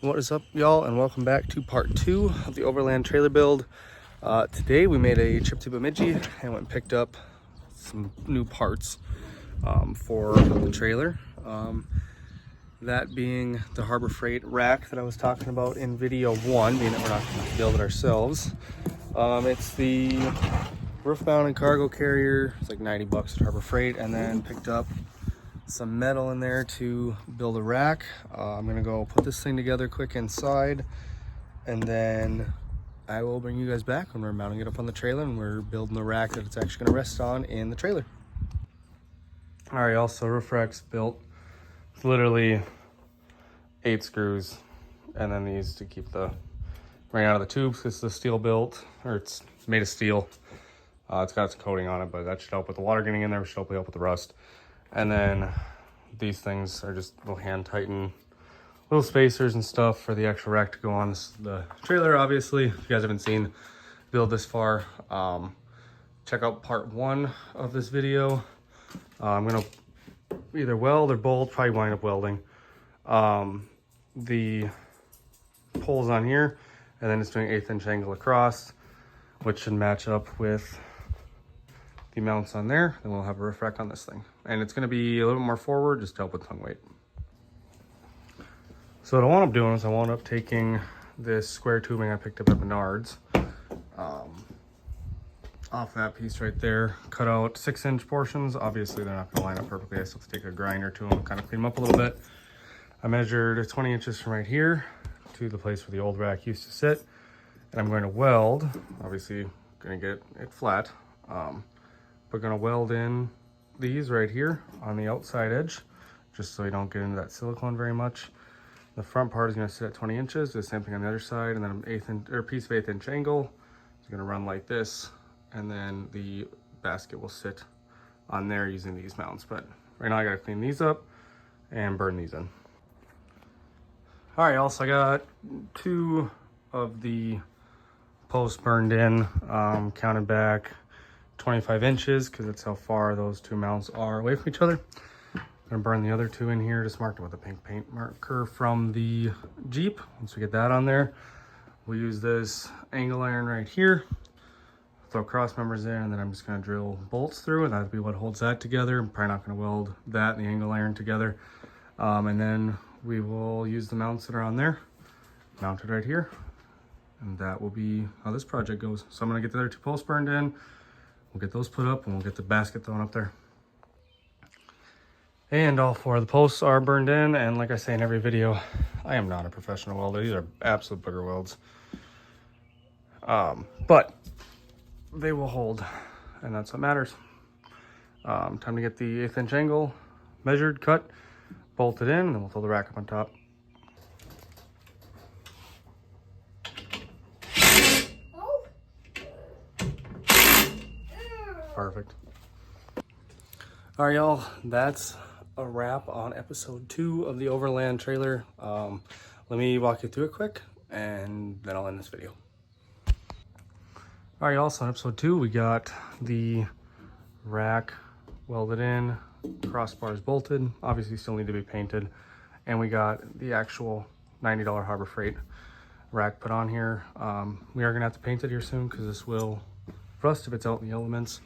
What is up, y'all, and welcome back to part 2 of the Overland trailer build. Today we made a trip to Bemidji and went and picked up some new parts for the trailer. That being the Harbor Freight rack that I was talking about in video 1, being that we're not going to build it ourselves. It's the roof mounted cargo carrier. It's like 90 bucks at Harbor Freight, and then picked up some metal in there to build a rack. I'm gonna go put this thing together quick inside, and then I will bring you guys back when we're mounting it up on the trailer and we're building the rack that it's actually gonna rest on in the trailer. All right, also roof rack's built. It's literally 8 screws, and then these to keep the rain out of the tubes. It's the steel built, or it's made of steel. It's got some coating on it, but that should help with the water getting in there, should hopefully help with the rust. And then these things are just little hand tighten little spacers and stuff for the actual rack to go on the trailer. Obviously, if you guys haven't seen build this far, check out part 1 of this video. I'm gonna either weld or bolt, probably wind up welding the poles on here, and then it's doing 1/8 inch angle across, which should match up with the mounts on there. Then we'll have a roof rack on this thing, and it's going to be a little bit more forward just to help with tongue weight. So what I wound up doing is I wound up taking this square tubing I picked up at Menards, off that piece right there, cut out 6-inch portions. Obviously they're not going to line up perfectly. I still have to take a grinder to them, kind of clean them up a little bit. I measured 20 inches from right here to the place where the old rack used to sit, and I'm going to weld. Obviously going to get it flat. We're going to weld in these right here on the outside edge, just so you don't get into that silicone very much. The front part is going to sit at 20 inches, the same thing on the other side, and then an 1/8 inch, or a piece of 1/8 inch angle. It's going to run like this, and then the basket will sit on there using these mounts. But right now I got to clean these up and burn these in. All right, also I got 2 of the posts burned in, counted back 25 inches because that's how far those 2 mounts are away from each other. I'm gonna burn the other 2 in here, just marked it with a pink paint marker from the Jeep. Once we get that on there, we'll use this angle iron right here, throw cross members in, and then I'm just gonna drill bolts through, and that'll be what holds that together. I'm probably not gonna weld that and the angle iron together. And then we will use the mounts that are on there, mounted right here, and that will be how this project goes. So I'm gonna get the other 2 posts burned in. We'll get those put up, and we'll get the basket thrown up there. And all 4 of the posts are burned in, and like I say in every video, I am not a professional welder. These are absolute booger welds. But they will hold, and that's what matters. Time to get the 1/8 inch angle measured, cut, bolted in, and then we'll throw the rack up on top. Perfect. All right, y'all, that's a wrap on episode 2 of the Overland trailer. Let me walk you through it quick, and then I'll end this video. All right, y'all, so on episode 2, we got the rack welded in, crossbars bolted, obviously still need to be painted, and we got the actual $90 Harbor Freight rack put on here. We are gonna have to paint it here soon because this will rust if it's out in the elements.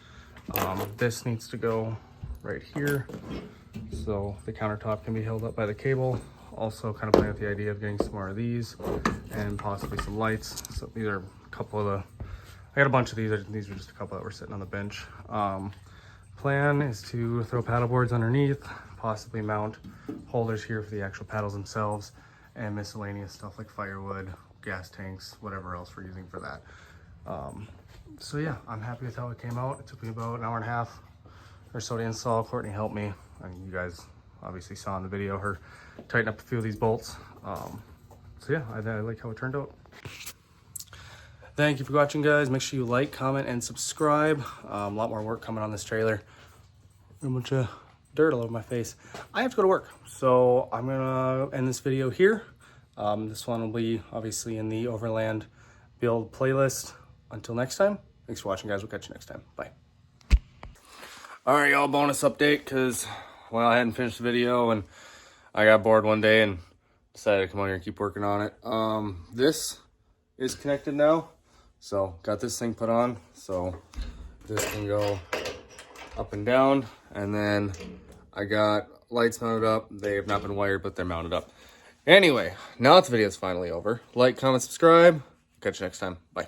This needs to go right here so the countertop can be held up by the cable. Also kind of playing with the idea of getting some more of these and possibly some lights. So these are a couple of I got a bunch of these. These are just a couple that were sitting on the bench. Plan is to throw paddle boards underneath, possibly mount holders here for the actual paddles themselves, and miscellaneous stuff like firewood, gas tanks, whatever else we're using for that. So yeah, I'm happy with how it came out. It took me about an hour and a half or so to install. Courtney helped me. I mean, you guys obviously saw in the video her tighten up a few of these bolts. So yeah, I like how it turned out. Thank you for watching, guys. Make sure you like, comment, and subscribe. A lot more work coming on this trailer. A bunch of dirt all over my face. I have to go to work, so I'm gonna end this video here. This one will be obviously in the Overland build playlist. Until next time, thanks for watching, guys. We'll catch you next time. Bye. All right, y'all, bonus update, because, well, I hadn't finished the video, and I got bored one day and decided to come on here and keep working on it. This is connected now. So got this thing put on. So this can go up and down. And then I got lights mounted up. They have not been wired, but they're mounted up. Anyway, now that the video is finally over, like, comment, subscribe. Catch you next time. Bye.